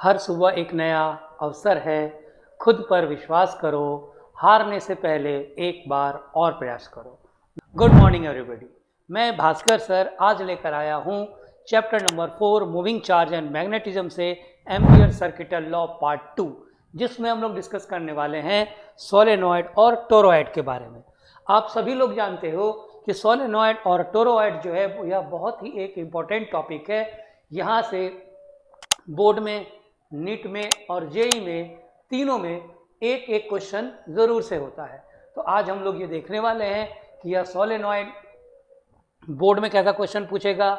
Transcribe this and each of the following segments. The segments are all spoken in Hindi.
हर सुबह एक नया अवसर है। खुद पर विश्वास करो, हारने से पहले एक बार और प्रयास करो। Good morning everybody. मैं भास्कर सर आज लेकर आया हूँ chapter number 4 moving charge and magnetism से एम्पियर सर्किटल लॉ पार्ट 2, जिसमें हम लोग डिस्कस करने वाले हैं सोलेनॉइड और टोरॉइड के बारे में। आप सभी लोग जानते हो कि सोलेनॉइड और टोरॉइड जो है यह बहुत ही एक इम्पॉर्टेंट टॉपिक है। यहाँ से बोर्ड में, नीट में और जेई में, तीनों में एक एक क्वेश्चन ज़रूर से होता है। तो आज हम लोग ये देखने वाले हैं कि यह सोलेनॉइड बोर्ड में कैसा क्वेश्चन पूछेगा,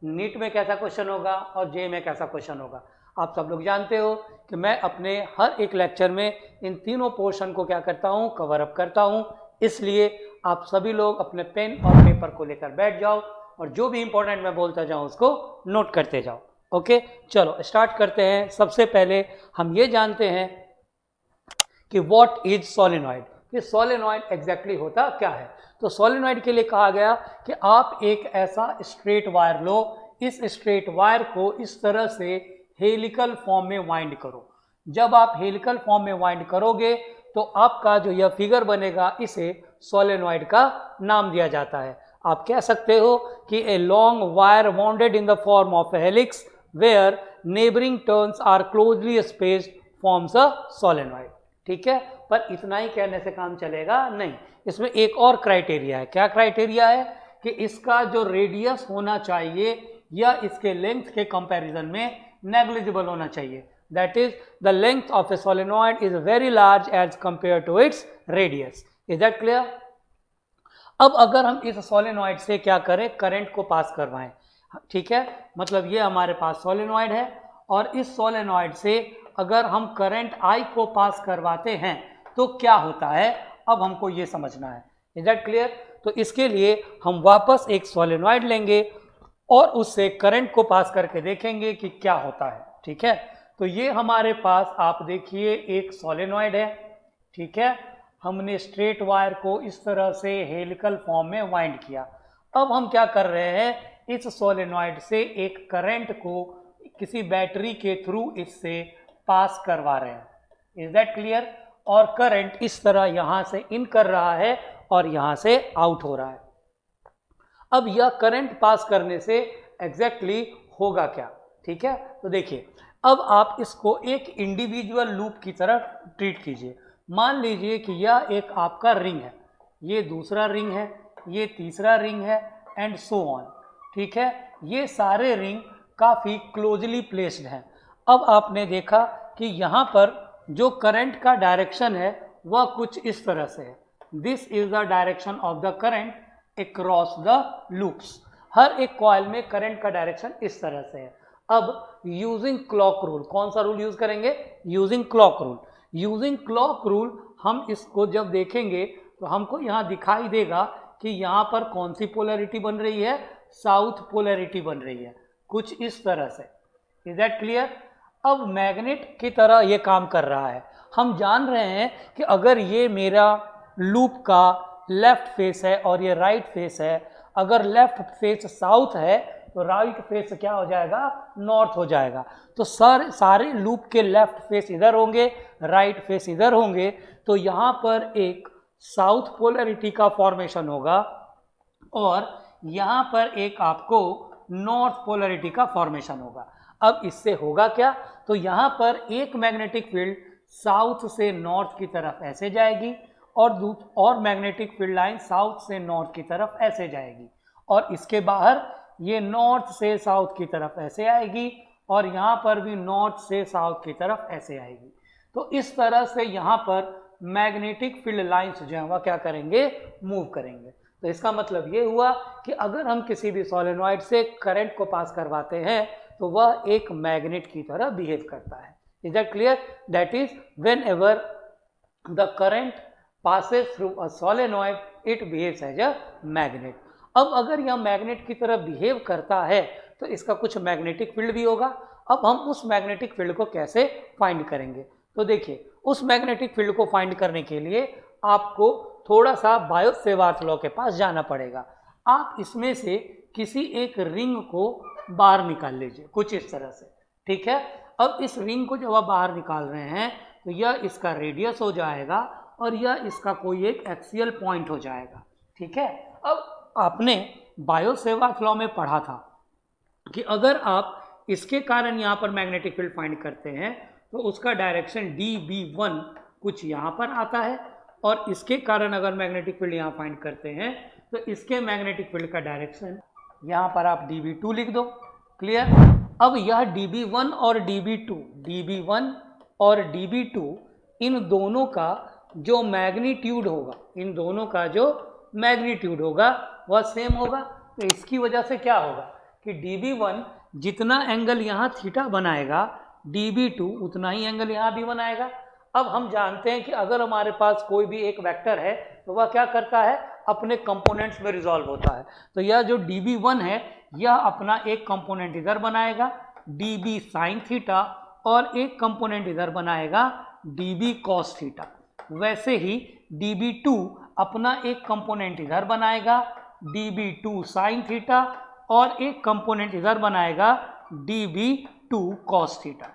नीट में कैसा क्वेश्चन होगा और जेई में कैसा क्वेश्चन होगा। आप सब लोग जानते हो कि मैं अपने हर एक लेक्चर में इन तीनों पोर्शन को क्या करता हूँ, कवर अप करता हूँ। इसलिए आप सभी लोग अपने पेन और पेपर को लेकर बैठ जाओ और जो भी इंपॉर्टेंट मैं बोलता जाऊँ उसको नोट करते जाओ। ओके, चलो स्टार्ट करते हैं। सबसे पहले हम ये जानते हैं कि व्हाट इज सोलेनॉइड, कि सोलेनॉइड एग्जैक्टली होता क्या है। तो सोलेनॉइड के लिए कहा गया कि आप एक ऐसा स्ट्रेट वायर लो, इस स्ट्रेट वायर को इस तरह से हेलिकल फॉर्म में वाइंड करो। जब आप हेलिकल फॉर्म में वाइंड करोगे तो आपका जो यह फिगर बनेगा, इसे सोलेनॉइड का नाम दिया जाता है। आप कह सकते हो कि a long wire wounded in the form of a helix where neighbouring turns are closely spaced forms a solenoid. ठीक है, पर इतना ही कहने से काम चलेगा नहीं, इसमें एक और क्राइटेरिया है। क्या क्राइटेरिया है कि इसका जो रेडियस होना चाहिए या इसके लेंथ के कंपैरिजन में नेग्लिजिबल होना चाहिए। That is the length of a solenoid is very large as compare to its radius. Is that clear? अब अगर हम इस सोलेनॉइड से क्या करें, करंट को पास करवाएं। ठीक है, मतलब ये हमारे पास सोलेनॉइड है और इस सोलेनॉइड से अगर हम करंट I को पास करवाते हैं तो क्या होता है, अब हमको ये समझना है। Is that clear? तो इसके लिए हम वापस एक सोलेनॉइड लेंगे और उससे करंट को पास करके देखेंगे कि क्या होता है। ठीक है, तो ये हमारे पास आप देखिए एक सोलेनॉइड है। ठीक है, हमने स्ट्रेट वायर को इस तरह से हेलिकल फॉर्म में वाइंड किया। अब हम क्या कर रहे हैं, इस सोलेनॉइड से एक करंट को किसी बैटरी के थ्रू इससे पास करवा रहे हैं। Is that clear? और करंट इस तरह यहां से इन कर रहा है और यहां से आउट हो रहा है। अब यह करंट पास करने से एग्जैक्टली होगा क्या? ठीक है, तो देखिए, अब आप इसको एक इंडिविजुअल लूप की तरह ट्रीट कीजिए। मान लीजिए कि यह एक आपका रिंग है, ये दूसरा रिंग है, ये तीसरा रिंग है एंड सो ऑन। ठीक है, ये सारे रिंग काफ़ी क्लोजली प्लेस्ड हैं। अब आपने देखा कि यहाँ पर जो करंट का डायरेक्शन है वह कुछ इस तरह से है। This is the direction of the current across the loops. हर एक कॉइल में करंट का डायरेक्शन इस तरह से है। अब यूजिंग क्लॉक रूल, कौन सा रूल यूज करेंगे? Using clock rule. Using clock rule हम इसको जब देखेंगे तो हमको यहाँ दिखाई देगा कि यहाँ पर कौन सी पोलैरिटी बन रही है, साउथ पोलैरिटी बन रही है, कुछ इस तरह से। Is that clear? अब मैग्नेट की तरह ये काम कर रहा है। हम जान रहे हैं कि अगर ये मेरा लूप का लेफ्ट फेस है और ये राइट फेस है, अगर लेफ्ट फेस साउथ है तो राइट फेस क्या हो जाएगा, नॉर्थ हो जाएगा। तो सारे लूप के लेफ्ट फेस इधर होंगे, राइट फेस इधर होंगे, तो यहाँ पर एक साउथ पोलैरिटी का फॉर्मेशन होगा और यहाँ पर एक आपको नॉर्थ पोलैरिटी का फॉर्मेशन होगा। अब इससे होगा क्या, तो यहाँ पर एक मैग्नेटिक फील्ड साउथ से नॉर्थ की तरफ ऐसे जाएगी और मैग्नेटिक फील्ड लाइन साउथ से नॉर्थ की तरफ ऐसे जाएगी, और इसके बाहर ये नॉर्थ से साउथ की तरफ ऐसे आएगी और यहाँ पर भी नॉर्थ से साउथ की तरफ ऐसे आएगी। तो इस तरह से यहाँ पर मैग्नेटिक फील्ड लाइंस जो है वह क्या करेंगे, मूव करेंगे। तो इसका मतलब ये हुआ कि अगर हम किसी भी सोलेनॉइड से करंट को पास करवाते हैं तो वह एक मैग्नेट की तरह बिहेव करता है। Is that clear? That is when ever the current passes through a solenoid it behaves as a magnet। अब अगर यह मैग्नेट की तरह बिहेव करता है तो इसका कुछ मैग्नेटिक फील्ड भी होगा। अब हम उस मैग्नेटिक फील्ड को कैसे फाइंड करेंगे, तो देखिए, उस मैग्नेटिक फील्ड को फाइंड करने के लिए आपको थोड़ा सा बायो-सेवार्थ लॉ के पास जाना पड़ेगा। आप इसमें से किसी एक रिंग को बाहर निकाल लीजिए, कुछ इस तरह से। ठीक है, अब इस रिंग को जब आप बाहर निकाल रहे हैं तो यह इसका रेडियस हो जाएगा और यह इसका कोई एक एक्सियल पॉइंट हो जाएगा, ठीक है। अब आपने बायो-सेवर्ट लॉ में पढ़ा था कि अगर आप इसके कारण यहाँ पर मैग्नेटिक फील्ड फाइंड करते हैं तो उसका डायरेक्शन dB1 कुछ यहाँ पर आता है, और इसके कारण अगर मैग्नेटिक फील्ड यहाँ फाइंड करते हैं तो इसके मैग्नेटिक फील्ड का डायरेक्शन यहाँ पर आप dB2 लिख दो। क्लियर। अब यह dB1 और dB1 और dB2 इन दोनों का जो मैग्नीट्यूड होगा, वह सेम होगा। तो इसकी वजह से क्या होगा कि dB1 जितना एंगल यहाँ थीटा बनाएगा, dB2 उतना ही एंगल यहाँ भी बनाएगा। अब हम जानते हैं कि अगर हमारे पास कोई भी एक वेक्टर है तो वह क्या करता है, अपने कंपोनेंट्स में रिजॉल्व होता है। तो यह जो dB1 है यह अपना एक कंपोनेंट इधर बनाएगा dB साइन थीटा, और एक कंपोनेंट इधर बनाएगा dB कॉस थीटा। वैसे ही dB2 अपना एक कंपोनेंट इधर बनाएगा dB2 साइन थीटा, और एक कंपोनेंट इधर बनाएगा dB2 कॉस थीटा।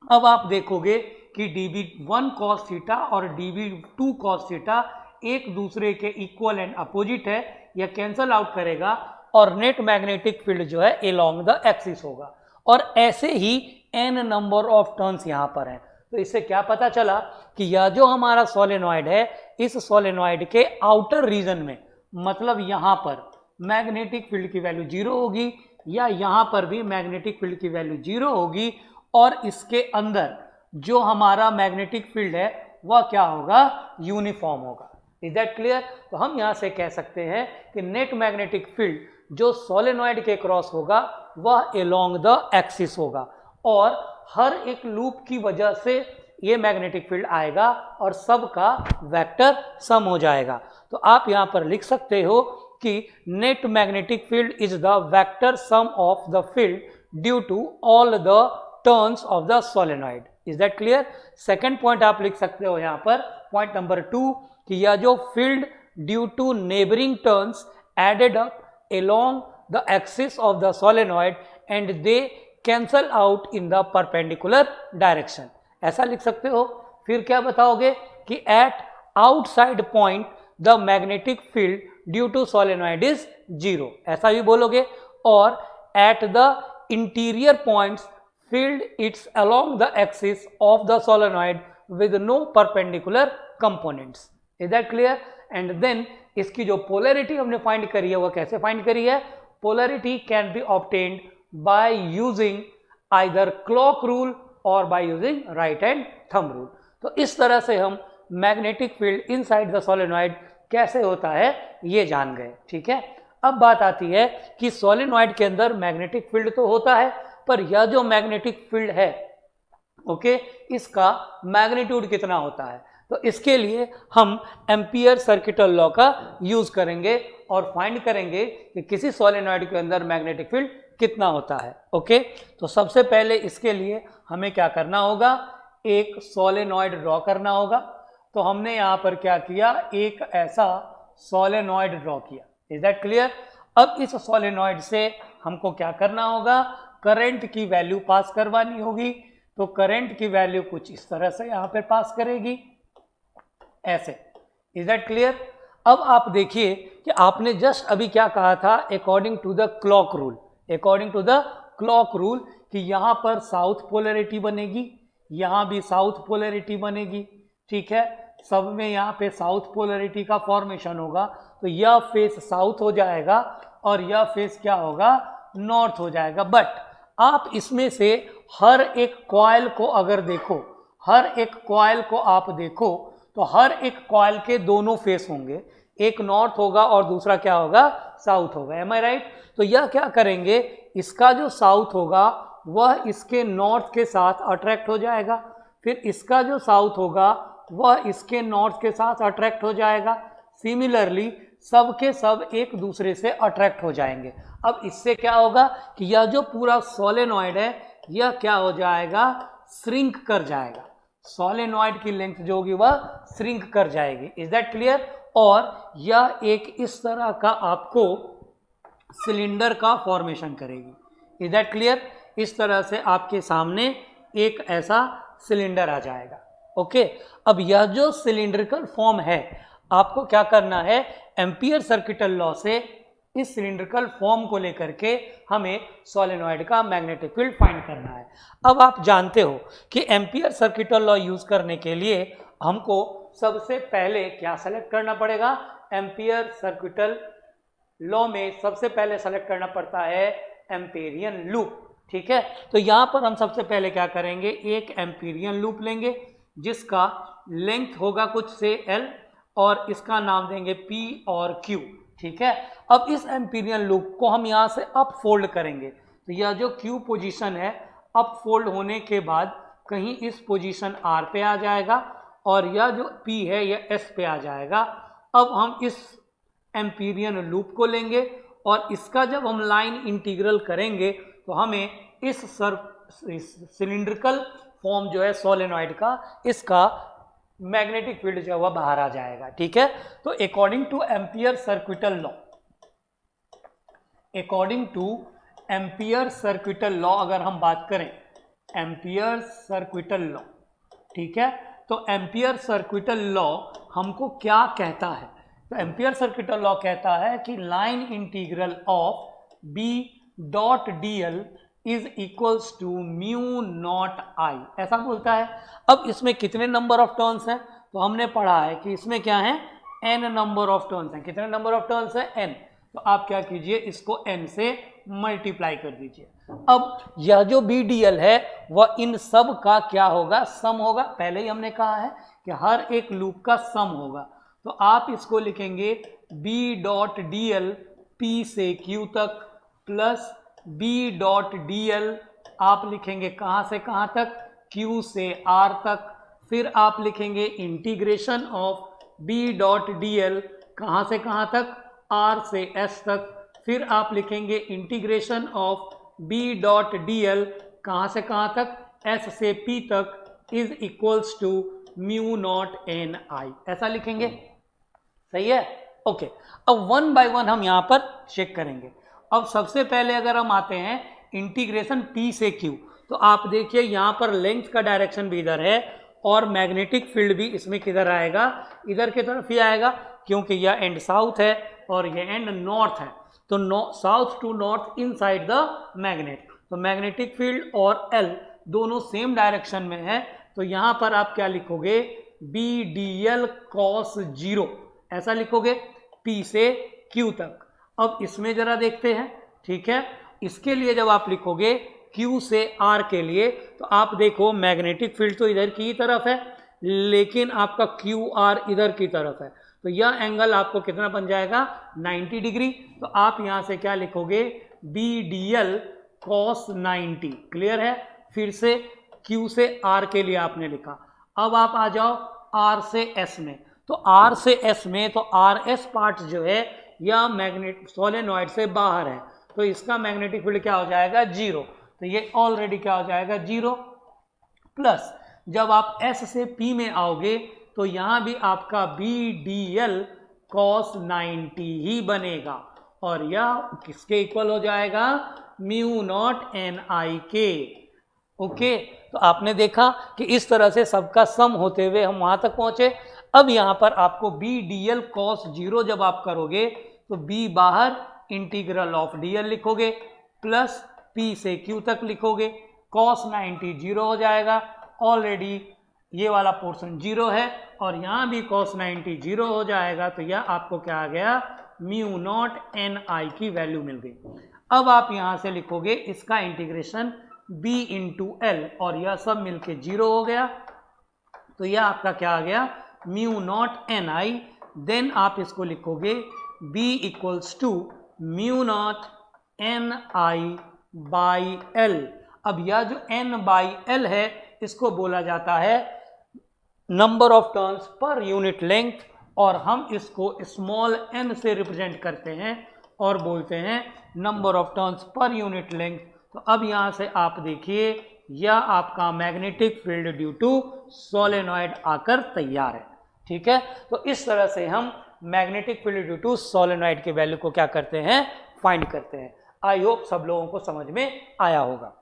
अब आप देखोगे कि dB1 कॉस थीटा और dB2 कॉस थीटा एक दूसरे के इक्वल एंड अपोजिट है, यह कैंसल आउट करेगा और नेट मैग्नेटिक फील्ड जो है अलोंग द एक्सिस होगा। और ऐसे ही n नंबर ऑफ टर्न्स यहाँ पर हैं। तो इससे क्या पता चला कि यह जो हमारा सोलेनॉइड है, इस सोलेनॉइड के आउटर रीजन में, मतलब यहाँ पर मैग्नेटिक फील्ड की वैल्यू 0 होगी, या यहाँ पर भी मैग्नेटिक फील्ड की वैल्यू 0 होगी, और इसके अंदर जो हमारा मैग्नेटिक फील्ड है वह क्या होगा, यूनिफॉर्म होगा। Is that clear. तो हम यहाँ से कह सकते हैं कि नेट मैग्नेटिक फील्ड जो सोलेनॉइड के क्रॉस होगा वह अलोंग द एक्सिस होगा, और हर एक लूप की वजह से ये मैग्नेटिक फील्ड आएगा और सबका वेक्टर सम हो जाएगा। तो आप यहाँ पर लिख सकते हो कि net magnetic field is the vector sum of the field due to all the turns of the solenoid. Is that clear. Second point आप लिख सकते हो यहाँ पर, पॉइंट नंबर 2, कि यह जो field due to neighbouring turns added up along the axis of the solenoid and they cancel out in the perpendicular direction, ऐसा लिख सकते हो। फिर क्या बताओगे कि at outside point the magnetic field due to solenoid is 0, ऐसा भी बोलोगे। और at the interior points field it's along the axis of the solenoid with no perpendicular components। Is that clear? And then इसकी जो पोलैरिटी हमने फाइंड करी है वह कैसे फाइंड करी है, polarity can be obtained by using either clock rule और by using right hand thumb rule. तो इस तरह से हम magnetic field inside the solenoid कैसे होता है ये जान गए, ठीक है। अब बात आती है कि सोलेनॉइड के अंदर मैग्नेटिक फील्ड तो होता है, पर यह जो मैग्नेटिक फील्ड है, ओके, इसका मैग्नीट्यूड कितना होता है। तो इसके लिए हम एम्पियर सर्किटल लॉ का यूज करेंगे और फाइंड करेंगे कि किसी सोलेनॉइड के अंदर मैग्नेटिक फील्ड कितना होता है। ओके, तो सबसे पहले इसके लिए हमें क्या करना होगा, एक सोलेनॉइड ड्रॉ करना होगा। तो हमने यहाँ पर क्या किया, एक ऐसा सोलेनॉइड ड्रॉ किया। Is that clear. अब इस सोलेनॉइड से हमको क्या करना होगा, करंट की वैल्यू पास करवानी होगी। तो करंट की वैल्यू कुछ इस तरह से यहाँ पर पास करेगी, ऐसे। Is that clear. अब आप देखिए कि आपने जस्ट अभी क्या कहा था, according to the clock rule, according to the clock rule, कि यहाँ पर साउथ पोलैरिटी बनेगी, यहाँ भी साउथ पोलैरिटी बनेगी, ठीक है। सब में यहाँ पे साउथ पोलैरिटी का फॉर्मेशन होगा। तो यह फेस साउथ हो जाएगा और यह फेस क्या होगा, नॉर्थ हो जाएगा। बट आप इसमें से हर एक कॉइल को अगर देखो, हर एक कॉइल को आप देखो, तो हर एक कॉइल के दोनों फेस होंगे, एक नॉर्थ होगा और दूसरा क्या होगा, साउथ होगा। एम आई राइट। तो यह क्या करेंगे, इसका जो साउथ होगा वह इसके नॉर्थ के साथ अट्रैक्ट हो जाएगा, फिर इसका जो साउथ होगा वह इसके नॉर्थ के साथ अट्रैक्ट हो जाएगा। सिमिलरली सब के सब एक दूसरे से अट्रैक्ट हो जाएंगे। अब इससे क्या होगा कि यह जो पूरा सोलेनॉइड है यह क्या हो जाएगा, श्रिंक कर जाएगा। सोलेनॉइड की लेंथ जो होगी वह श्रिंक कर जाएगी। Is that clear. और यह एक इस तरह का आपको सिलेंडर का फॉर्मेशन करेगी। Is that clear. इस तरह से आपके सामने एक ऐसा सिलेंडर आ जाएगा। ओके, अब यह जो सिलिंड्रिकल फॉर्म है, आपको क्या करना है, एम्पियर सर्किटल लॉ से इस सिलिंड्रिकल फॉर्म को लेकर के हमें सोलेनॉइड का मैग्नेटिक फील्ड फाइंड करना है। अब आप जानते हो कि एम्पियर सर्किटल लॉ यूज करने के लिए हमको सबसे पहले क्या सेलेक्ट करना पड़ेगा, एम्पियर सर्किटल लॉ में सबसे पहले सेलेक्ट करना पड़ता है एम्पेरियन लूप। ठीक है, तो यहां पर हम सबसे पहले क्या करेंगे, एक एम्पेरियन लूप लेंगे जिसका लेंथ होगा कुछ से L और इसका नाम देंगे P और Q। ठीक है, अब इस एम्पेरियन लूप को हम यहां से अप फोल्ड करेंगे, तो यह जो Q पोजीशन है अप फोल्ड होने के बाद कहीं इस पोजीशन R पे आ जाएगा और यह जो P है यह S पे आ जाएगा। अब हम इस एम्पेरियन लूप को लेंगे और इसका जब हम लाइन इंटीग्रल करेंगे तो हमें इस सिलिंड्रिकल फॉर्म जो है सोलेनॉइड का, इसका मैग्नेटिक फील्ड जो है वह बाहर आ जाएगा। ठीक है, तो according two ampere circuital law, according two ampere circuital law अगर हम बात करें, एम्पियर सर्किटल लॉ, ठीक है, तो एम्पियर सर्किटल लॉ हमको क्या कहता है, तो एम्पियर सर्किटल लॉ कहता है कि line integral of B dot D L is equals to mu naught I, ऐसा बोलता है। अब इसमें कितने नंबर ऑफ टर्न्स हैं, तो हमने पढ़ा है कि इसमें क्या है, n नंबर ऑफ टर्न्स हैं। कितने नंबर ऑफ टर्न्स हैं, n, तो आप क्या कीजिए, इसको n से मल्टीप्लाई कर दीजिए। अब यह जो बी डी एल है वह इन सब का क्या होगा, सम होगा। पहले ही हमने कहा है कि हर एक लूप का सम होगा, तो आप इसको लिखेंगे B dot D L P से क्यू तक plus B dot D L आप लिखेंगे कहाँ से कहाँ तक, क्यू से आर तक। फिर आप लिखेंगे integration of B dot D L कहाँ से कहाँ तक, आर से एस तक। फिर आप लिखेंगे integration of B dot D L कहाँ से कहाँ तक, एस से पी तक is equals to mu naught N I, ऐसा लिखेंगे। सही है, ओके। अब वन बाय वन हम यहाँ पर चेक करेंगे। अब सबसे पहले अगर हम आते हैं इंटीग्रेशन P से Q, तो आप देखिए यहाँ पर लेंथ का डायरेक्शन भी इधर है और मैग्नेटिक फील्ड भी इसमें किधर आएगा, इधर की तरफ ही आएगा, क्योंकि यह एंड साउथ है और यह एंड नॉर्थ है, तो south to north inside the magnet. तो मैग्नेटिक फील्ड और L दोनों सेम डायरेक्शन में है, तो यहाँ पर आप क्या लिखोगे, बी डी एल कॉस 0, ऐसा लिखोगे P से Q तक। अब इसमें जरा देखते हैं, ठीक है, इसके लिए जब आप लिखोगे Q से R के लिए, तो आप देखो मैग्नेटिक फील्ड तो इधर की तरफ है लेकिन आपका QR इधर की तरफ है, तो यह एंगल आपको कितना बन जाएगा, 90 डिग्री। तो आप यहाँ से क्या लिखोगे, B D L cos 90, clear है। फिर से Q से R के लिए आपने लिखा। अब आप आ जाओ R से S में, तो R से S में तो RS पार्ट जो है या मैग्नेट सोलेनॉइड से बाहर है, तो इसका मैग्नेटिक फील्ड क्या हो जाएगा, 0, तो ये ऑलरेडी क्या हो जाएगा, 0। प्लस जब आप S से P में आओगे तो यहां भी आपका बी डी एल कॉस 90 ही बनेगा और यह किसके इक्वल हो जाएगा, म्यू नॉट एन आई के। ओके, तो आपने देखा कि इस तरह से सबका सम होते हुए हम वहां तक पहुंचे। अब यहाँ पर आपको बी डी एल कॉस 0 जब आप करोगे तो b बाहर इंटीग्रल ऑफ डी एल लिखोगे प्लस p से q तक लिखोगे, कॉस 90 0 हो जाएगा, ऑलरेडी ये वाला पोर्शन 0 है और यहाँ भी कॉस 90 0 हो जाएगा, तो यह आपको क्या आ गया, म्यू नॉट एन आई की वैल्यू मिल गई। अब आप यहाँ से लिखोगे इसका इंटीग्रेशन b इंटू एल और यह सब मिलके 0 हो गया, तो यह आपका क्या आ गया, mu naught N I. Then आप इसको लिखोगे b equals to mu naught N I by L. अब यह जो n बाई एल है इसको बोला जाता है number of turns per unit length, और हम इसको स्मॉल n से रिप्रेजेंट करते हैं और बोलते हैं number of turns per unit length. तो अब यहाँ से आप देखिए यह आपका magnetic field due to solenoid आकर तैयार है। ठीक है, तो इस तरह से हम magnetic field due to solenoid के वैल्यू को क्या करते हैं, फाइंड करते हैं। आई होप सब लोगों को समझ में आया होगा।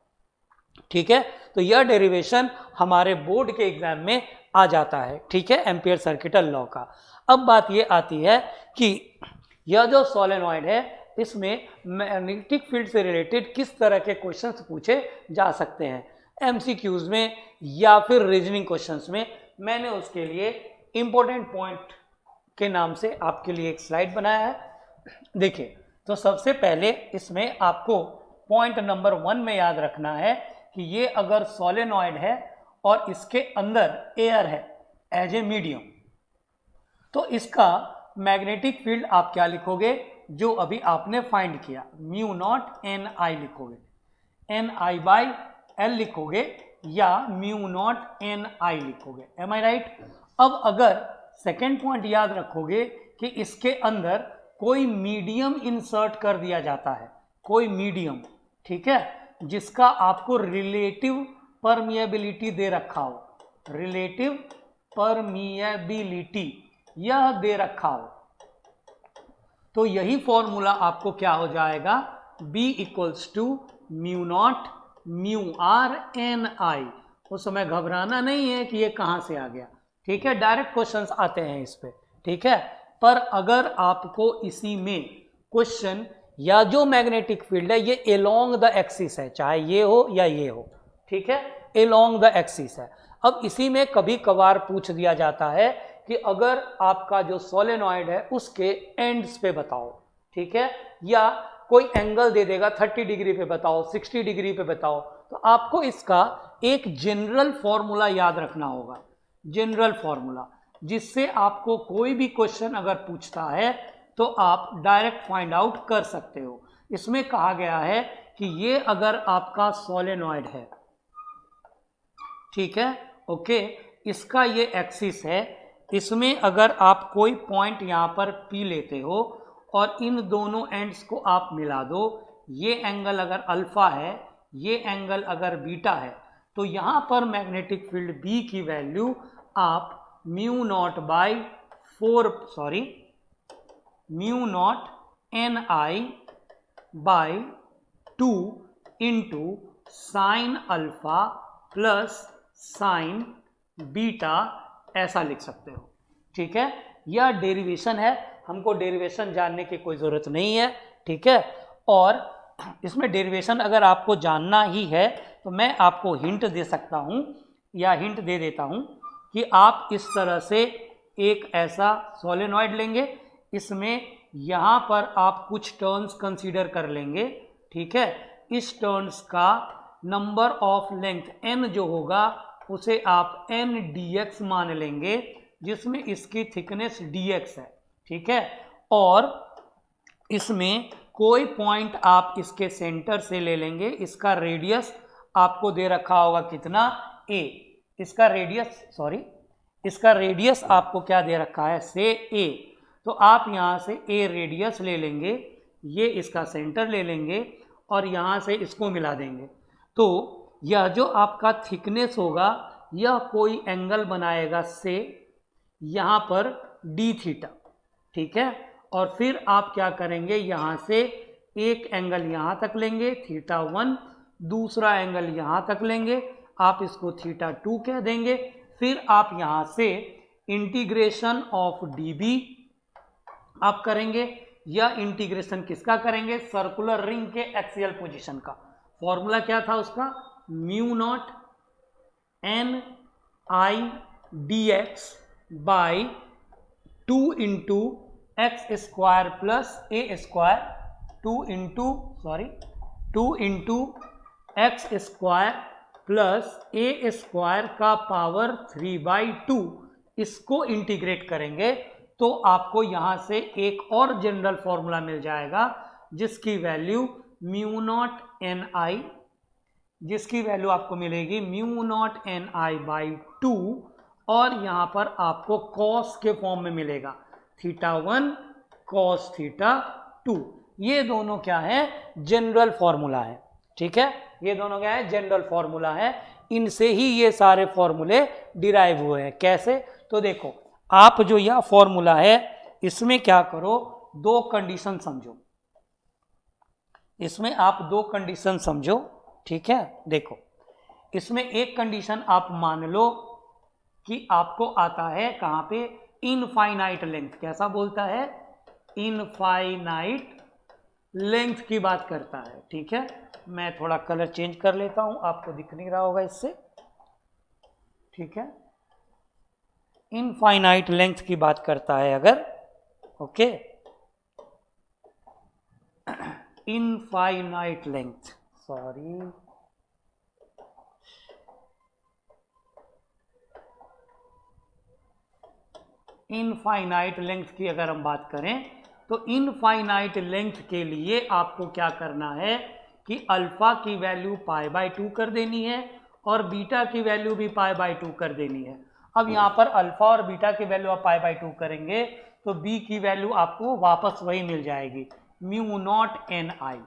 ठीक है, तो यह डेरिवेशन हमारे बोर्ड के एग्जाम में आ जाता है, ठीक है, एम्पियर सर्किटल लॉ का। अब बात ये आती है कि यह जो सोलेनॉइड है इसमें मैग्नेटिक फील्ड से रिलेटेड किस तरह के क्वेश्चंस पूछे जा सकते हैं, एमसीक्यूज में या फिर रीजनिंग क्वेश्चंस में। मैंने उसके लिए इंपॉर्टेंट पॉइंट के नाम से आपके लिए एक स्लाइड बनाया है। देखिए, तो सबसे पहले इसमें आपको पॉइंट नंबर 1 में याद रखना है कि ये अगर सोलेनॉइड है और इसके अंदर एयर है एज ए मीडियम, तो इसका मैग्नेटिक फील्ड आप क्या लिखोगे, जो अभी आपने फाइंड किया, म्यू नॉट एन आई लिखोगे, एन आई बाई एल लिखोगे या म्यू नॉट एन आई लिखोगे। एम आई राइट? अब अगर सेकेंड पॉइंट याद रखोगे कि इसके अंदर कोई मीडियम इंसर्ट कर दिया जाता है, कोई मीडियम, ठीक है, जिसका आपको रिलेटिव परमिएबिलिटी दे रखा हो, रिलेटिव परमिएबिलिटी यह दे रखा हो, तो यही फॉर्मूला आपको क्या हो जाएगा, B equals to mu naught mu R N I. उस समय घबराना नहीं है कि ये कहाँ से आ गया, ठीक है, डायरेक्ट क्वेश्चंस आते हैं इस पे, ठीक है। पर अगर आपको इसी में क्वेश्चन या जो मैग्नेटिक फील्ड है ये एलोंग द एक्सिस है, चाहे ये हो या ये हो, ठीक है, एलोंग द एक्सिस है। अब इसी में कभी कभार पूछ दिया जाता है कि अगर आपका जो सोलेनॉइड है उसके एंड्स पे बताओ, ठीक है, या कोई एंगल दे देगा 30 डिग्री पे बताओ, 60 डिग्री पे बताओ, तो आपको इसका एक जनरल फॉर्मूला याद रखना होगा, जनरल फॉर्मूला, जिससे आपको कोई भी क्वेश्चन अगर पूछता है तो आप डायरेक्ट फाइंड आउट कर सकते हो। इसमें कहा गया है कि ये अगर आपका सोलेनॉइड है, ठीक है, ओके, इसका ये एक्सिस है, इसमें अगर आप कोई पॉइंट यहाँ पर पी लेते हो और इन दोनों एंड्स को आप मिला दो, ये एंगल अगर अल्फा है, ये एंगल अगर बीटा है, तो यहाँ पर मैग्नेटिक फील्ड B की वैल्यू आप mu naught by 4 mu naught N I by 2 into sine alpha plus sign beta ऐसा लिख सकते हो, ठीक है। यह डेरिवेशन है, हमको डेरिवेशन जानने की कोई ज़रूरत नहीं है, ठीक है। और इसमें डेरिवेशन अगर आपको जानना ही है तो मैं आपको हिंट दे सकता हूँ या हिंट दे देता हूँ कि आप इस तरह से एक ऐसा सोलेनॉइड लेंगे, इसमें यहाँ पर आप कुछ टर्न्स कंसीडर कर लेंगे, ठीक है। इस टर्न्स का नंबर ऑफ लेंथ n जो होगा उसे आप n dx मान लेंगे, जिसमें इसकी थिकनेस dx है, ठीक है। और इसमें कोई पॉइंट आप इसके सेंटर से ले लेंगे, इसका रेडियस आपको दे रखा होगा कितना, a, इसका रेडियस आपको क्या दे रखा है, से a, तो आप यहाँ से a रेडियस ले लेंगे, ये इसका सेंटर ले लेंगे और यहाँ से इसको मिला देंगे, तो यह जो आपका थिकनेस होगा यह कोई एंगल बनाएगा से यहाँ पर d थीटा, ठीक है। और फिर आप क्या करेंगे, यहाँ से एक एंगल यहाँ तक लेंगे θ1, दूसरा एंगल यहाँ तक लेंगे, आप इसको θ2 कह देंगे। फिर आप यहाँ से इंटीग्रेशन ऑफ dB आप करेंगे, यह इंटीग्रेशन किसका करेंगे, सर्कुलर रिंग के एक्सियल पोजीशन का। फॉर्मूला क्या था उसका, mu naught N I D x by 2 into x square plus A square, 2 into x square plus A square का पावर 3/2, इसको इंटीग्रेट करेंगे तो आपको यहाँ से एक और जनरल फॉर्मूला मिल जाएगा जिसकी वैल्यू म्यू नॉट एन आई, जिसकी वैल्यू आपको मिलेगी mu naught N I by 2, और यहाँ पर आपको कॉस के फॉर्म में मिलेगा θ1 कॉस θ2। ये दोनों क्या है, जनरल फॉर्मूला है, ठीक है, ये दोनों क्या है, जनरल फॉर्मूला है। इनसे ही ये सारे फॉर्मूले डिराइव हुए हैं। कैसे, तो देखो आप जो यह फॉर्मूला है इसमें क्या करो, दो कंडीशन समझो, इसमें आप दो कंडीशन समझो, ठीक है। देखो इसमें एक कंडीशन आप मान लो कि आपको आता है कहां पे, इनफाइनाइट लेंथ। कैसा बोलता है, इनफाइनाइट लेंथ की बात करता है। ठीक है, मैं थोड़ा कलर चेंज कर लेता हूं, आपको दिख नहीं रहा होगा इससे। ठीक है, इनफाइनाइट लेंथ की बात करता है अगर, okay, infinite length, sorry, infinite length की अगर हम बात करें तो इनफाइनाइट लेंथ के लिए आपको क्या करना है कि अल्फा की वैल्यू π/2 कर देनी है और बीटा की वैल्यू भी π/2 कर देनी है। अब यहाँ पर अल्फा और बीटा की वैल्यू आप π/2 करेंगे तो बी की वैल्यू आपको वापस वही मिल जाएगी, μ0 ni।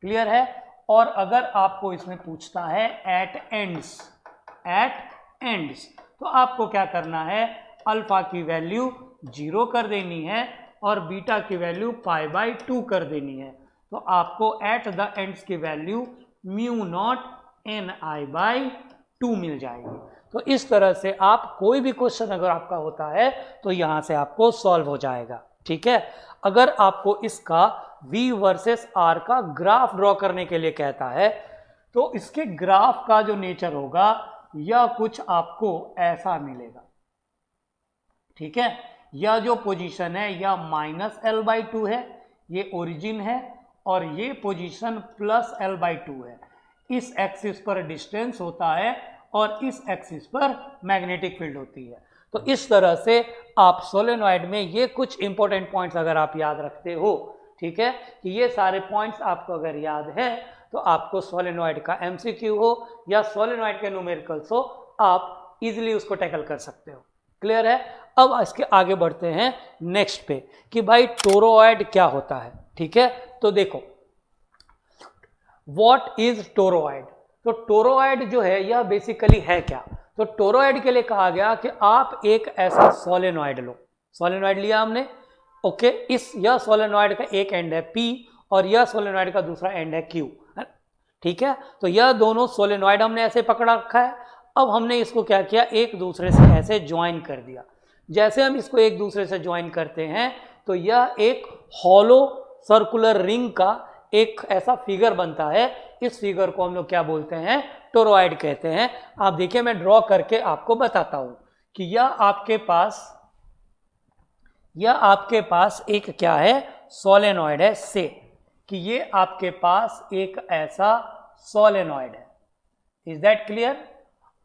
क्लियर है। और अगर आपको इसमें पूछता है एट एंड्स, तो आपको क्या करना है, अल्फा की वैल्यू 0 कर देनी है और बीटा की वैल्यू π/2 कर देनी है। तो आपको एट द एंड्स की वैल्यू μ0 ni/2 मिल जाएगी। तो इस तरह से आप कोई भी क्वेश्चन अगर आपका होता है तो यहां से आपको सॉल्व हो जाएगा। ठीक है, अगर आपको इसका v वर्सेस r का ग्राफ ड्रॉ करने के लिए कहता है तो इसके ग्राफ का जो नेचर होगा यह कुछ आपको ऐसा मिलेगा। ठीक है, यह जो पोजीशन है यह -L/2 है, ये ओरिजिन है, और ये पोजीशन +L/2 है। इस एक्सिस पर डिस्टेंस होता है और इस एक्सिस पर मैग्नेटिक फील्ड होती है। तो इस तरह से आप सोलेनॉइड में ये कुछ इंपॉर्टेंट पॉइंट्स अगर आप याद रखते हो, ठीक है, कि ये सारे पॉइंट्स आपको अगर याद है तो आपको सोलेनॉइड का एमसीक्यू हो या सोलेनॉइड के न्यूमेरिकल्स हो, आप इजीली उसको टैकल कर सकते हो। क्लियर है। अब इसके आगे बढ़ते हैं नेक्स्ट पे कि भाई टोरोइड क्या होता है। ठीक है, तो देखो व्हाट इज टोरोइड। तो टोरोइड जो है यह बेसिकली है क्या, तो टोरोइड के लिए कहा गया कि आप एक ऐसा सोलेनॉइड लो, सोलेनॉइड लिया हमने, ओके, यह सोलेनॉइड का एक एंड है P और यह सोलेनॉइड का दूसरा एंड है Q। ठीक है, तो यह दोनों सोलेनॉइड हमने ऐसे पकड़ा रखा है। अब हमने इसको क्या किया, एक दूसरे से ऐसे ज्वाइन कर दिया। जैसे हम इसको एक दूसरे से ज्वाइन करते हैं तो यह एक हॉलो सर्कुलर रिंग का एक ऐसा फिगर बनता है। इस फिगर को हम लोग क्या बोलते हैं, टोरोइड कहते हैं। आप देखिए मैं ड्रॉ करके आपको बताता हूं कि यह आपके पास एक क्या है, सोलेनॉइड है, से कि ये आपके पास एक ऐसा सोलेनॉइड है। Is that clear.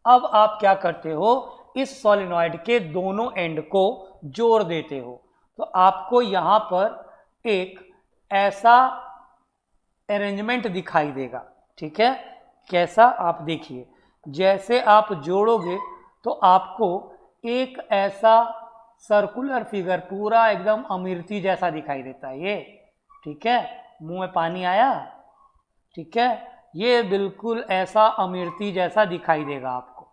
अब आप क्या करते हो, इस सोलेनॉइड के दोनों एंड को जोड़ देते हो तो आपको यहां पर एक ऐसा अरेंजमेंट दिखाई देगा। ठीक है, कैसा, आप देखिए, जैसे आप जोड़ोगे तो आपको एक ऐसा सर्कुलर फिगर पूरा एकदम अमृति जैसा दिखाई देता है ये। ठीक है, मुंह में पानी आया। ठीक है, ये बिल्कुल ऐसा अमृति जैसा दिखाई देगा आपको।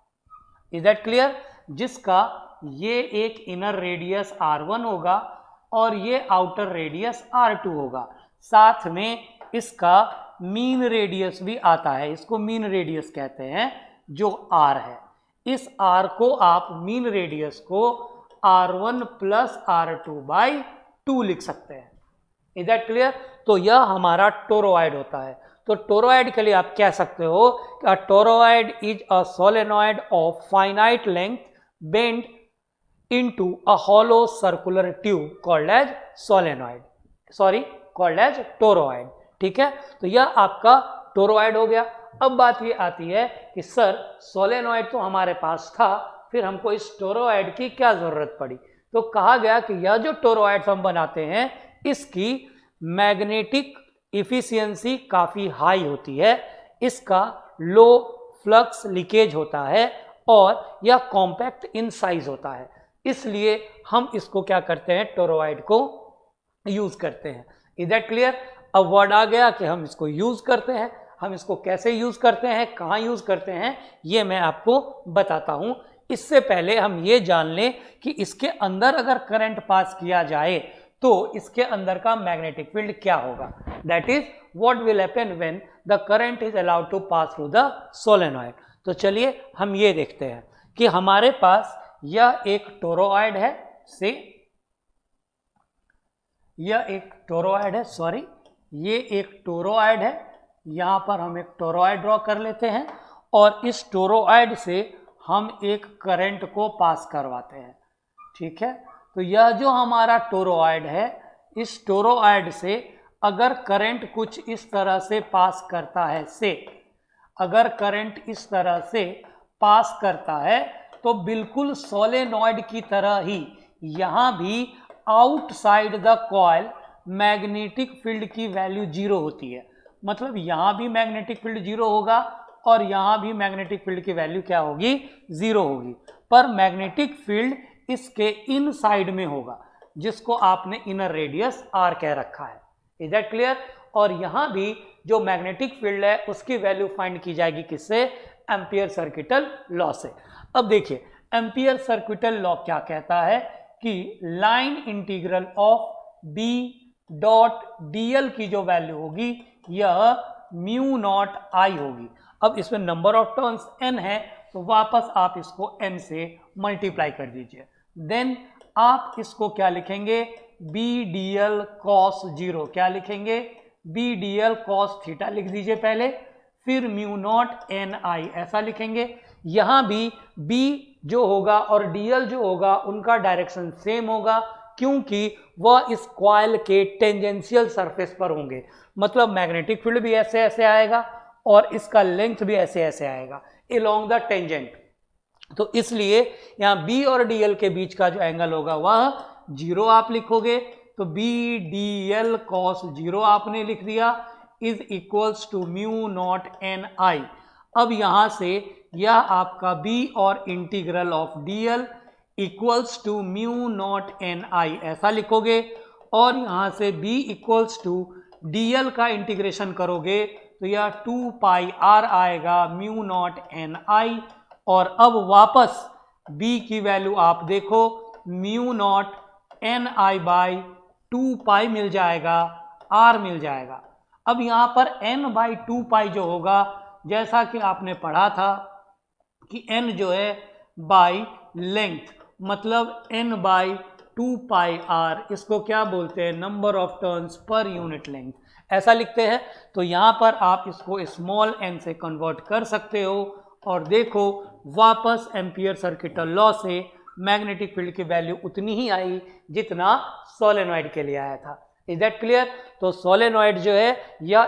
इज दैट क्लियर, जिसका ये एक इनर रेडियस R1 होगा और ये आउटर रेडियस R2 होगा। साथ में इसका मीन रेडियस भी आता है, इसको मीन रेडियस कहते हैं, जो R है। इस R को आप मीन रेडियस को R1 + R2/2 लिख सकते हैं। Is that clear. तो यह हमारा टोरोइड होता है। तो टोरोइड के लिए आप कह सकते हो कि toroid is a solenoid of finite length bend into a hollow circular tube called as toroid. ठीक है, तो यह आपका टोरोइड हो गया। अब बात ये आती है कि सर सोलेनॉइड तो हमारे पास था, फिर हमको इस टोरोइड की क्या जरूरत पड़ी। तो कहा गया कि यह जो टोरोइड्स हम बनाते हैं इसकी मैग्नेटिक इफिशियंसी काफ़ी हाई होती है, इसका लो फ्लक्स लीकेज होता है और यह कॉम्पैक्ट इन साइज होता है। इसलिए हम इसको क्या करते हैं, टोरोइड को यूज करते हैं। Is that clear. अब वर्ड आ गया कि हम इसको यूज करते हैं। हम इसको कैसे यूज करते हैं, कहाँ यूज करते हैं, ये मैं आपको बताता हूं। इससे पहले हम ये जान लें कि इसके अंदर अगर करंट पास किया जाए तो इसके अंदर का मैग्नेटिक फील्ड क्या होगा। That is what will happen when the current is allowed to pass through the solenoid. तो चलिए हम ये देखते हैं कि हमारे पास यह एक टोरॉइड है से, यह एक टोरॉइड है, सॉरी ये एक टोरॉइड है। यहाँ पर हम एक टोरॉइड ड्रॉ कर लेते हैं और इस टोरॉइड से हम एक करंट को पास करवाते हैं, ठीक है। तो यह जो हमारा टोरॉइड है, इस टोरॉइड से अगर करंट कुछ इस तरह से पास करता है से, अगर करंट इस तरह से पास करता है तो बिल्कुल सोलेनॉइड की तरह ही यहाँ भी outside the coil magnetic field की वैल्यू 0 होती है। मतलब यहाँ भी मैग्नेटिक फील्ड 0 होगा और यहाँ भी मैग्नेटिक फील्ड की वैल्यू क्या होगी, 0 होगी। पर मैग्नेटिक फील्ड इसके इन साइड में होगा, जिसको आपने इनर रेडियस r कह रखा है। Is that clear? और यहाँ भी जो मैग्नेटिक फील्ड है उसकी वैल्यू फाइंड की जाएगी किससे, एम्पियर सर्किटल लॉ से। अब देखिए एम्पियर सर्किटल लॉ क्या कहता है कि line integral of B dot dl की जो वैल्यू होगी यह म्यू नॉट I होगी। अब इसमें नंबर ऑफ टर्न्स n है तो वापस आप इसको n से मल्टीप्लाई कर दीजिए। देन आप इसको क्या लिखेंगे, B dl cos 0, क्या लिखेंगे, B dl cos थीटा लिख दीजिए पहले, फिर म्यू नॉट NI ऐसा लिखेंगे। यहाँ भी B जो होगा और dl जो होगा उनका डायरेक्शन सेम होगा, क्योंकि वह इस कॉइल के टेंजेंशियल सरफेस पर होंगे। मतलब मैग्नेटिक फील्ड भी ऐसे ऐसे आएगा और इसका लेंथ भी ऐसे ऐसे आएगा अलोंग द टेंजेंट। तो इसलिए यहाँ B और dl के बीच का जो एंगल होगा वह 0 आप लिखोगे। तो B dl cos 0 आपने लिख दिया is equals to mu naught NI। अब यहाँ से यह आपका B और integral of dl equals to mu naught NI ऐसा लिखोगे और यहाँ से B इक्वल्स टू dl का इंटीग्रेशन करोगे तो यह 2 पाई r आएगा म्यू नॉट NI। और अब वापस B की वैल्यू आप देखो, mu naught NI by 2 pi मिल जाएगा, R मिल जाएगा। अब यहाँ पर n बाई 2 पाई जो होगा, जैसा कि आपने पढ़ा था कि n जो है बाई लेंथ, मतलब n बाई 2 पाई r, इसको क्या बोलते हैं, number of turns per unit length ऐसा लिखते हैं। तो यहाँ पर आप इसको स्मॉल n से कन्वर्ट कर सकते हो और देखो वापस एम्पियर सर्किटल लॉ से मैग्नेटिक फील्ड की वैल्यू उतनी ही आई जितना सोलेनॉइड के लिए आया था। Is that clear? तो सोलेनॉइड जो है या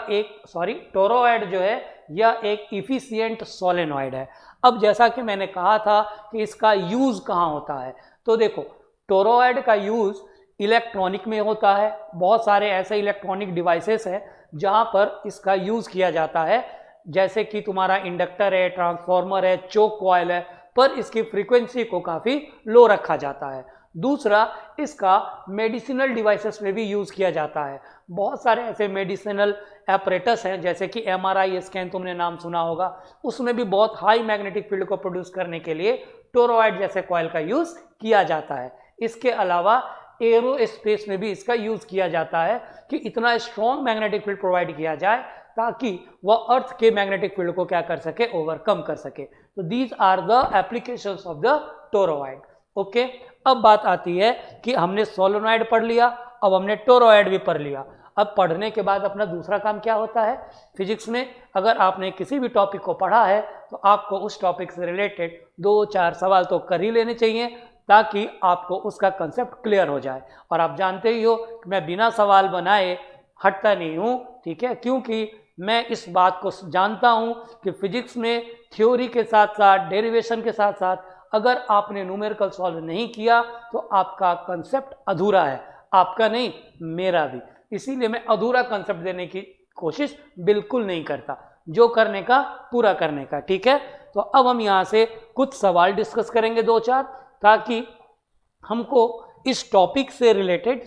टोरॉइड जो है यह एक इफिशिएंट सोलेनॉइड है। अब जैसा कि मैंने कहा था कि इसका यूज कहाँ होता है, तो देखो टोरॉइड का यूज इलेक्ट्रॉनिक में होता है। बहुत सारे ऐसे इलेक्ट्रॉनिक डिवाइसेस हैं जहाँ पर इसका यूज किया जाता है, जैसे कि तुम्हारा इंडक्टर है, ट्रांसफार्मर है, चोक कॉइल है, पर इसकी फ्रीक्वेंसी को काफ़ी लो रखा जाता है। दूसरा, इसका मेडिसिनल डिवाइसेस में भी यूज़ किया जाता है। बहुत सारे ऐसे मेडिसिनल एपरेटस हैं, जैसे कि MRI स्कैन तुमने नाम सुना होगा, उसमें भी बहुत हाई मैग्नेटिक फील्ड को प्रोड्यूस करने के लिए टोरॉइड जैसे कॉइल का यूज़ किया जाता है। इसके अलावा एरोस्पेस में भी इसका यूज़ किया जाता है कि इतना स्ट्रॉन्ग मैग्नेटिक फील्ड प्रोवाइड किया जाए ताकि वह अर्थ के मैग्नेटिक फील्ड को क्या कर सके, ओवरकम कर सके। तो these are the applications of the toroid. Okay, अब बात आती है कि हमने सोलेनॉइड पढ़ लिया, अब हमने टोरॉइड भी पढ़ लिया। अब पढ़ने के बाद अपना दूसरा काम क्या होता है, फिजिक्स में अगर आपने किसी भी टॉपिक को पढ़ा है तो आपको उस टॉपिक से रिलेटेड 2-4 सवाल तो कर ही लेने चाहिए ताकि आपको उसका कंसेप्ट क्लियर हो जाए। और आप जानते ही हो कि मैं बिना सवाल बनाए हटता नहीं हूँ, ठीक है, क्योंकि मैं इस बात को जानता हूँ कि फिजिक्स में थ्योरी के साथ साथ डेरिवेशन के साथ साथ अगर आपने न्यूमेरिकल सॉल्व नहीं किया तो आपका कंसेप्ट अधूरा है, आपका नहीं मेरा भी। इसीलिए मैं अधूरा कंसेप्ट देने की कोशिश बिल्कुल नहीं करता, जो करने का पूरा करने का, ठीक है। तो अब हम यहाँ से कुछ सवाल डिस्कस करेंगे 2-4, ताकि हमको इस टॉपिक से रिलेटेड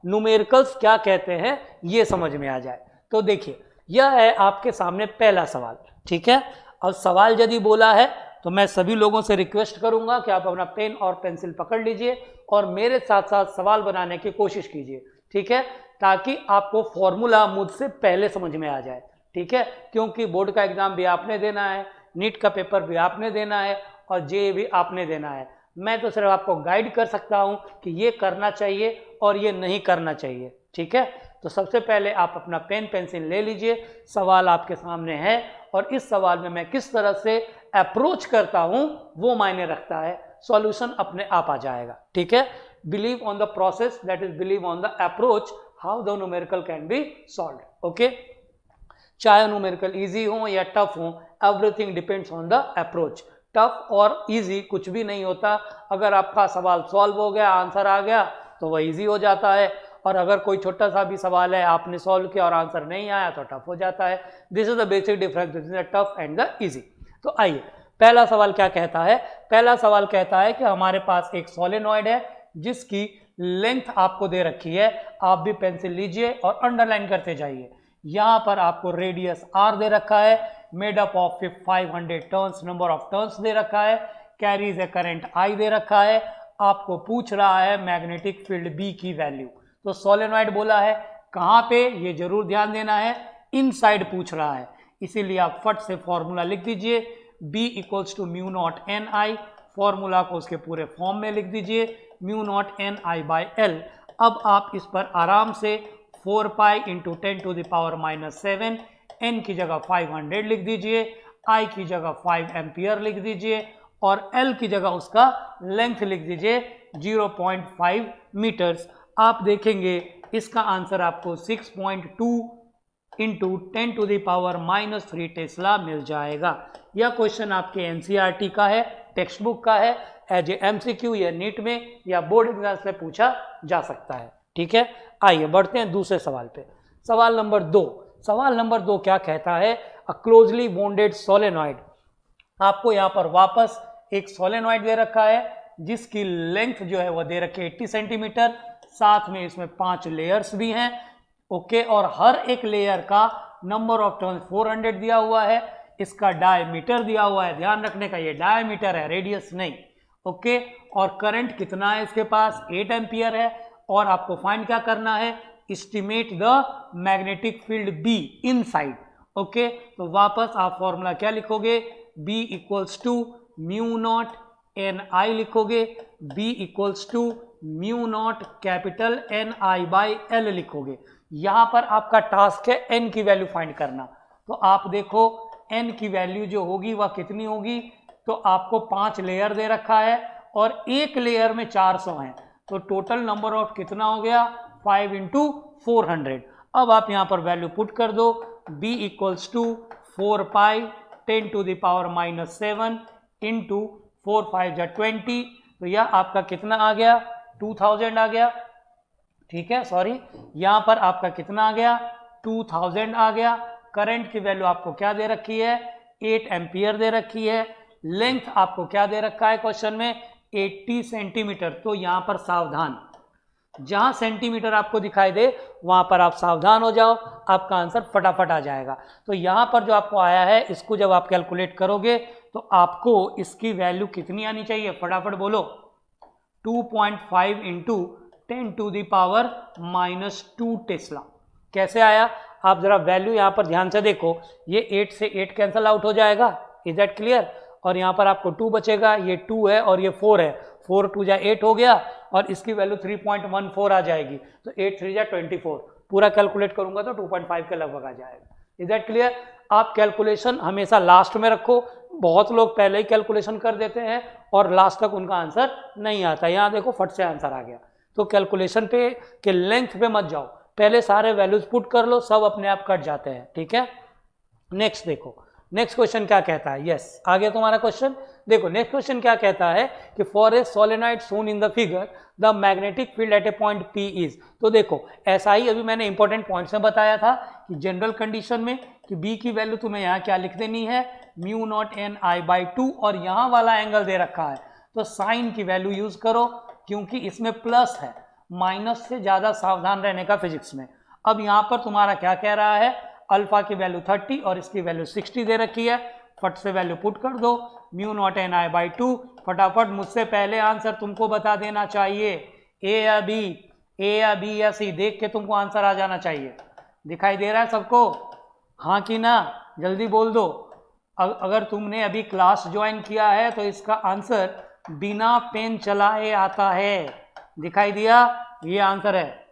न्यूमेरिकल्स क्या कहते हैं ये समझ में आ जाए। तो देखिए, यह है आपके सामने पहला सवाल, ठीक है। अब सवाल यदि बोला है तो मैं सभी लोगों से रिक्वेस्ट करूंगा कि आप अपना पेन और पेंसिल पकड़ लीजिए और मेरे साथ साथ सवाल बनाने की कोशिश कीजिए, ठीक है, ताकि आपको फॉर्मूला मुझसे पहले समझ में आ जाए, ठीक है, क्योंकि बोर्ड का एग्जाम भी आपने देना है, नीट का पेपर भी आपने देना है और जे भी आपने देना है। मैं तो सिर्फ आपको गाइड कर सकता हूँ कि ये करना चाहिए और ये नहीं करना चाहिए, ठीक है। तो सबसे पहले आप अपना पेन पेंसिल ले लीजिए, सवाल आपके सामने है और इस सवाल में मैं किस तरह से अप्रोच करता हूँ वो मायने रखता है, सॉल्यूशन अपने आप आ जाएगा, ठीक है। Believe on the process, that is believe on the approach how the numerical can be solved, okay. चाहे न्यूमेरिकल इजी हो या टफ हो, everything depends on the approach. Tough और इजी कुछ भी नहीं होता, अगर आपका सवाल सॉल्व हो गया, आंसर आ गया तो वह इजी हो जाता है, और अगर कोई छोटा सा भी सवाल है आपने सॉल्व किया और आंसर नहीं आया तो टफ हो जाता है। This is the basic difference between the tough and the easy. तो आइए पहला सवाल क्या कहता है। पहला सवाल कहता है कि हमारे पास एक सोलेनॉइड है जिसकी लेंथ आपको दे रखी है, आप भी पेंसिल लीजिए और अंडरलाइन करते जाइए। यहां पर आपको रेडियस r दे रखा है, made up of 500 turns, number of turns दे रखा है, कैरीज ए करंट I दे रखा है, आपको पूछ रहा है मैग्नेटिक फील्ड B की वैल्यू। तो सोलेनॉइड बोला है कहां पे, ये जरूर ध्यान देना है, इनसाइड पूछ रहा है, इसीलिए आप फट से फॉर्मूला लिख दीजिए, B equals to mu naught N I, formula को उसके पूरे फॉर्म में लिख दीजिए, mu naught N I by L. अब आप इस पर आराम से 4 pi into 10 to the power -7, n की जगह 500 लिख दीजिए, I की जगह 5 एम्पियर लिख दीजिए और L की जगह उसका लेंथ लिख दीजिए 0.5 मीटर्स। आप देखेंगे इसका आंसर आपको 6.2 into 10 to the power -3 tesla मिल जाएगा। यह क्वेश्चन आपके एनसीईआरटी का है, टेक्स्ट बुक का है, एज ए एमसीक्यू या नीट में या बोर्ड एग्जाम से पूछा जा सकता है, ठीक है। आइए बढ़ते हैं दूसरे सवाल पे। सवाल नंबर 2। सवाल नंबर 2 क्या कहता है, अ क्लोजली बॉन्डेड सोलेनॉइड। आपको यहाँ पर वापस एक सोलेनॉइड दे रखा है जिसकी लेंथ जो है वो दे रखी है 80 सेंटीमीटर, साथ में इसमें 5 लेयर्स भी हैं, ओके, और हर एक लेयर का नंबर ऑफ टर्न 400 दिया हुआ है, इसका डायमीटर दिया हुआ है, ध्यान रखने का ये डायमीटर है, रेडियस नहीं, ओके, और करंट कितना है इसके पास 8 एम्पियर है, और आपको फाइंड क्या करना है, estimate the magnetic field B inside, okay. तो वापस आप फॉर्मूला क्या लिखोगे, B equals to mu naught N I लिखोगे, B equals to mu naught capital N I by L लिखोगे। यहां पर आपका टास्क है n की वैल्यू फाइंड करना, तो आप देखो n की वैल्यू जो होगी वह कितनी होगी, तो आपको 5 लेयर दे रखा है और एक लेयर में 400 हैं, तो टोटल नंबर ऑफ कितना हो गया 5 इंटू 400। अब आप यहां पर वैल्यू पुट कर दो, B equals to 4 pi 10 to the power -7 into 4 5 जा 20, तो यह आपका कितना आ गया 2000 आ गया, ठीक है, सॉरी, यहां पर आपका कितना आ गया 2000 आ गया। करंट की वैल्यू आपको क्या दे रखी है 8 एम्पियर दे रखी है, लेंथ आपको क्या दे रखा है क्वेश्चन में 80 सेंटीमीटर, तो यहां पर सावधान, जहां सेंटीमीटर आपको दिखाई दे वहां पर आप सावधान हो जाओ, आपका आंसर फटाफट आ जाएगा। तो यहां पर जो आपको आया है इसको जब आप कैलकुलेट करोगे तो आपको इसकी वैल्यू कितनी आनी चाहिए, फटाफट बोलो, 2.5 into 10 to the power -2 tesla. कैसे आया, आप जरा वैल्यू यहां पर ध्यान से देखो, ये 8 से 8 कैंसल आउट हो जाएगा, इज दैट क्लियर, और यहां पर आपको 2 बचेगा, ये 2 है और ये 4 है, 4 2 जा 8 हो गया और इसकी वैल्यू 3.14 आ जाएगी, तो 8 3 जा 24, पूरा कैलकुलेट करूंगा तो 2.5 के लगभग आ जाएगा, इज दैट क्लियर। आप कैलकुलेशन हमेशा लास्ट में रखो, बहुत लोग पहले ही कैलकुलेशन कर देते हैं और लास्ट तक उनका आंसर नहीं आता, यहाँ देखो फट से आंसर आ गया। तो कैलकुलेशन पे के लेंथ पे मत जाओ, पहले सारे वैल्यूज पुट कर लो, सब अपने आप कट जाते हैं, ठीक है। नेक्स्ट देखो, नेक्स्ट क्वेश्चन क्या कहता है, यस आ गया तुम्हारा क्वेश्चन। देखो नेक्स्ट क्वेश्चन क्या कहता है कि for a solenoid shown in the figure the magnetic field at A point P is. तो देखो ऐसा ही अभी मैंने इंपॉर्टेंट पॉइंट्स में बताया था कि जनरल कंडीशन में कि B की वैल्यू तुम्हें यहाँ क्या लिख देनी है, mu naught N I by 2, और यहाँ वाला एंगल दे रखा है तो साइन की वैल्यू यूज करो, क्योंकि इसमें प्लस है, माइनस से ज्यादा सावधान रहने का फिजिक्स में। अब यहाँ पर तुम्हारा क्या कह रहा है, अल्फा की वैल्यू 30 और इसकी वैल्यू 60 दे रखी है, फट से वैल्यू पुट कर दो, mu naught N I by 2, फटाफट मुझसे पहले आंसर तुमको बता देना चाहिए, ए या बी या सी, देख के तुमको आंसर आ जाना चाहिए। दिखाई दे रहा है सबको, हाँ कि ना, जल्दी बोल दो, अगर तुमने अभी क्लास ज्वाइन किया है तो इसका आंसर बिना पेन चलाए आता है। दिखाई दिया, ये आंसर है।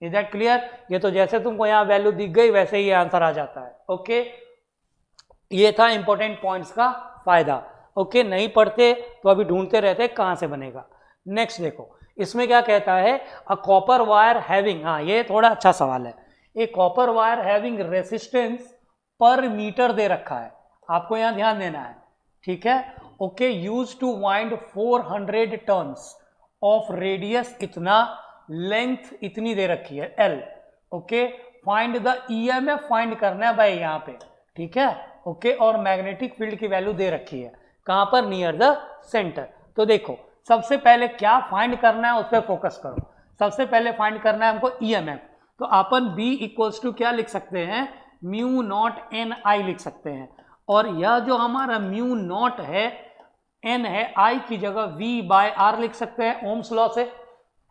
Is that clear? ये तो जैसे तुमको यहाँ वैल्यू दिख गई वैसे ही ये आंसर आ जाता है। ओके, ये था इंपॉर्टेंट पॉइंट्स का फायदा। ओके, नहीं पढ़ते तो अभी ढूंढते रहते कहां से बनेगा। नेक्स्ट देखो, इसमें क्या कहता है, अ कॉपर वायर हैविंग, हाँ ये थोड़ा अच्छा सवाल है। A copper wire having resistance per metre दे रखा है, आपको यहां ध्यान देना है, ठीक है। Okay, use to wind 400 turns of radius इतना, लेंथ इतनी दे रखी है L. Okay, find the EMF find करना है भाई यहाँ पे, ठीक है। ओके, और मैग्नेटिक फील्ड की वैल्यू दे रखी है कहां पर, नियर द सेंटर। तो देखो सबसे पहले क्या फाइंड करना है उस पर फोकस करो। सबसे पहले फाइंड करना है हमको ईएमएफ, तो अपन B इक्वल्स टू क्या लिख सकते हैं, म्यू नॉट एन आई लिख सकते हैं। और यह जो हमारा म्यू नॉट है, एन है, आई की जगह V बाय आर लिख सकते हैं ओम्स लॉ से,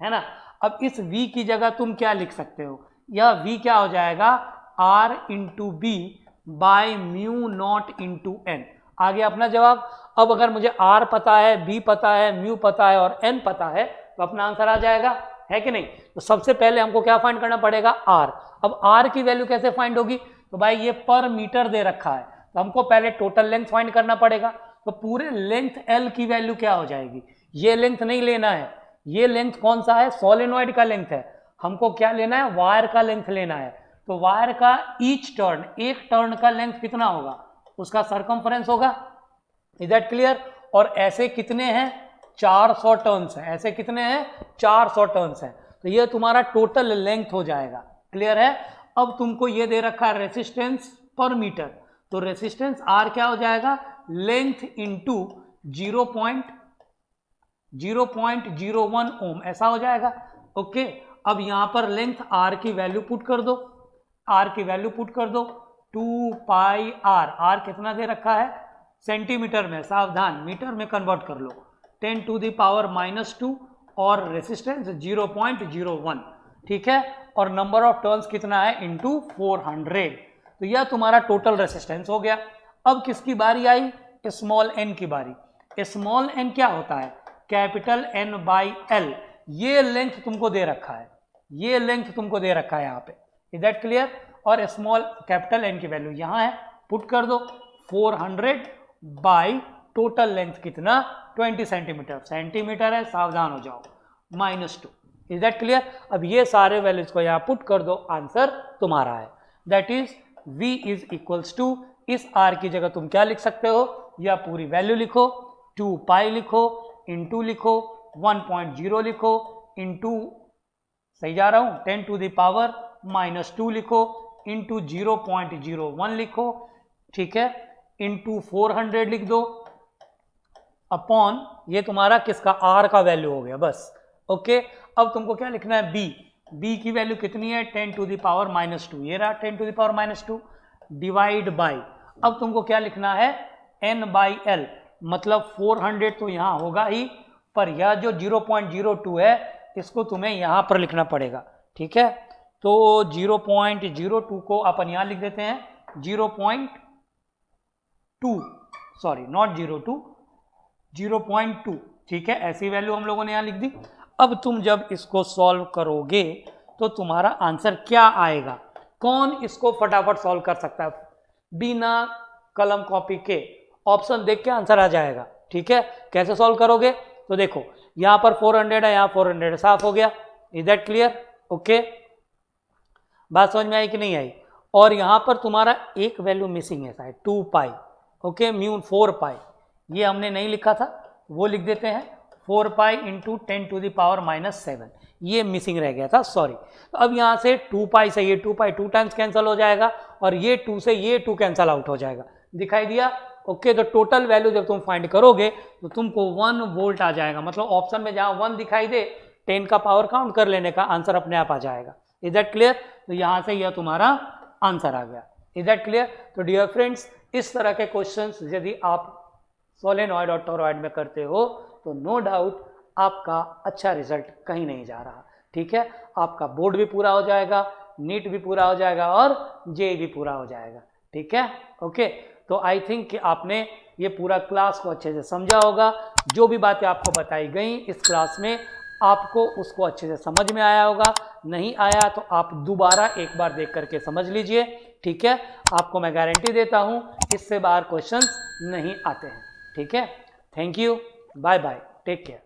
है ना। अब इस V की जगह तुम क्या लिख सकते हो, यह V क्या हो जाएगा, R into B by mu naught into N. आ गया अपना जवाब। अब अगर मुझे R पता है, B पता है, म्यू पता है और N पता है तो अपना आंसर आ जाएगा, है कि नहीं। तो सबसे पहले हमको क्या फाइंड करना पड़ेगा, R। अब R की वैल्यू कैसे फाइंड होगी, तो भाई ये पर मीटर दे रखा है, तो हमको पहले टोटल लेंथ फाइंड करना पड़ेगा। तो पूरे लेंथ L की वैल्यू क्या हो जाएगी, ये लेंथ नहीं लेना है, ये लेंथ कौन सा है, सोलेनॉइड का लेंथ है। हमको क्या लेना है, वायर का लेंथ लेना है। तो वायर का ईच टर्न, एक टर्न का लेंथ कितना होगा, उसका सरकमफ्रेंस होगा। Is that clear? और ऐसे कितने हैं, 400 टर्न्स हैं। ऐसे कितने हैं, 400 टर्न्स हैं। तो ये तुम्हारा टोटल लेंथ हो जाएगा। क्लियर है? अब तुमको ये दे रखा है रेसिस्टेंस पर मीटर, तो रेसिस्टेंस R क्या हो जाएगा, लेंथ इंटू 0.01 ओम, ऐसा हो जाएगा। ओके, अब यहां पर लेंथ R की वैल्यू पुट कर दो, R की वैल्यू पुट कर दो, 2 पाई R। R कितना दे रखा है, सेंटीमीटर में, सावधान मीटर में कन्वर्ट कर लो, 10 टू द पावर -2 और रेसिस्टेंस 0.01, ठीक है। और नंबर ऑफ टर्न्स कितना है, इंटू 400। तो यह तुम्हारा टोटल रेसिस्टेंस हो गया। अब किसकी बारी आई, स्मॉल एन की बारी। स्मॉल एन क्या होता है, कैपिटल N बाई एल। ये लेंथ तुमको दे रखा है, ये लेंथ तुमको दे रखा है यहाँ पे। Is that clear? और स्मॉल कैपिटल N की वैल्यू यहाँ है, पुट कर दो, 400 बाई टोटल लेंथ कितना, 20 सेंटीमीटर। सेंटीमीटर है, सावधान हो जाओ, -2। Is that clear? अब ये सारे वैल्यूज को यहाँ पुट कर दो, आंसर तुम्हारा है। That is V is equals to, इस R की जगह तुम क्या लिख सकते हो, या पूरी वैल्यू लिखो, 2 पाई लिखो, इंटू लिखो, 1.0 लिखो, इंटू, सही जा रहा हूं, 10 टू द पावर -2 लिखो, इंटू 0.01 लिखो, ठीक है, इंटू 400 लिख दो, अपॉन ये तुम्हारा किसका, R का वैल्यू हो गया, बस। ओके, अब तुमको क्या लिखना है, B की वैल्यू कितनी है, 10 टू द पावर -2, ये रहा 10 to the power -2, divide by, अब तुमको क्या लिखना है, N बाई L, मतलब 400 तो यहाँ होगा ही, पर यह जो 0.02 है इसको तुम्हें यहाँ पर लिखना पड़ेगा, ठीक है। तो 0.02 को अपन यहाँ लिख देते हैं 0.2, सॉरी नॉट 0.2, 0.2, ठीक है। ऐसी वैल्यू हम लोगों ने यहाँ लिख दी। अब तुम जब इसको सॉल्व करोगे तो तुम्हारा आंसर क्या आएगा, कौन इसको फटाफट सॉल्व कर सकता है बिना कलम कॉपी के, ऑप्शन देख के आंसर आ जाएगा, ठीक है। कैसे सॉल्व करोगे, तो देखो यहाँ पर 400 है, यहाँ 400 है, साफ हो गया। Is that clear? ओके, बात समझ में आई कि नहीं आई? और यहाँ पर तुम्हारा एक वैल्यू मिसिंग है शायद, 2 पाई, ओके, म्यू 4 पाई, ये हमने नहीं लिखा था, वो लिख देते हैं, 4 pi into 10 to the power -7, ये मिसिंग रह गया था, सॉरी। तो अब यहाँ से 2 पाई से ये 2 पाई 2 टाइम्स कैंसिल हो जाएगा, और ये 2 से ये 2 कैंसिल आउट हो जाएगा, दिखाई दिया? ओके, तो टोटल वैल्यू जब तुम फाइंड करोगे तो तुमको 1 वोल्ट आ जाएगा, मतलब ऑप्शन में जहाँ 1 दिखाई दे 10 का पावर काउंट कर लेने का, आंसर अपने आप आ जाएगा। Is that clear? तो यहाँ से यह तुम्हारा आंसर आ गया। Is that clear? तो डियर फ्रेंड्स, इस तरह के क्वेश्चंस यदि आप सोलेनॉइड और टोरॉइड में करते हो तो नो डाउट आपका अच्छा रिजल्ट कहीं नहीं जा रहा, ठीक है। आपका बोर्ड भी पूरा हो जाएगा, नीट भी पूरा हो जाएगा और जे भी पूरा हो जाएगा, ठीक है। ओके, तो तो आई थिंक कि आपने ये पूरा क्लास को अच्छे से समझा होगा। जो भी बातें आपको बताई गई इस क्लास में आपको उसको अच्छे से समझ में आया होगा। नहीं आया तो आप दोबारा एक बार देख करके समझ लीजिए, ठीक है। आपको मैं गारंटी देता हूं इससे बाहर क्वेश्चंस नहीं आते हैं, ठीक है। Thank you, bye bye, take care.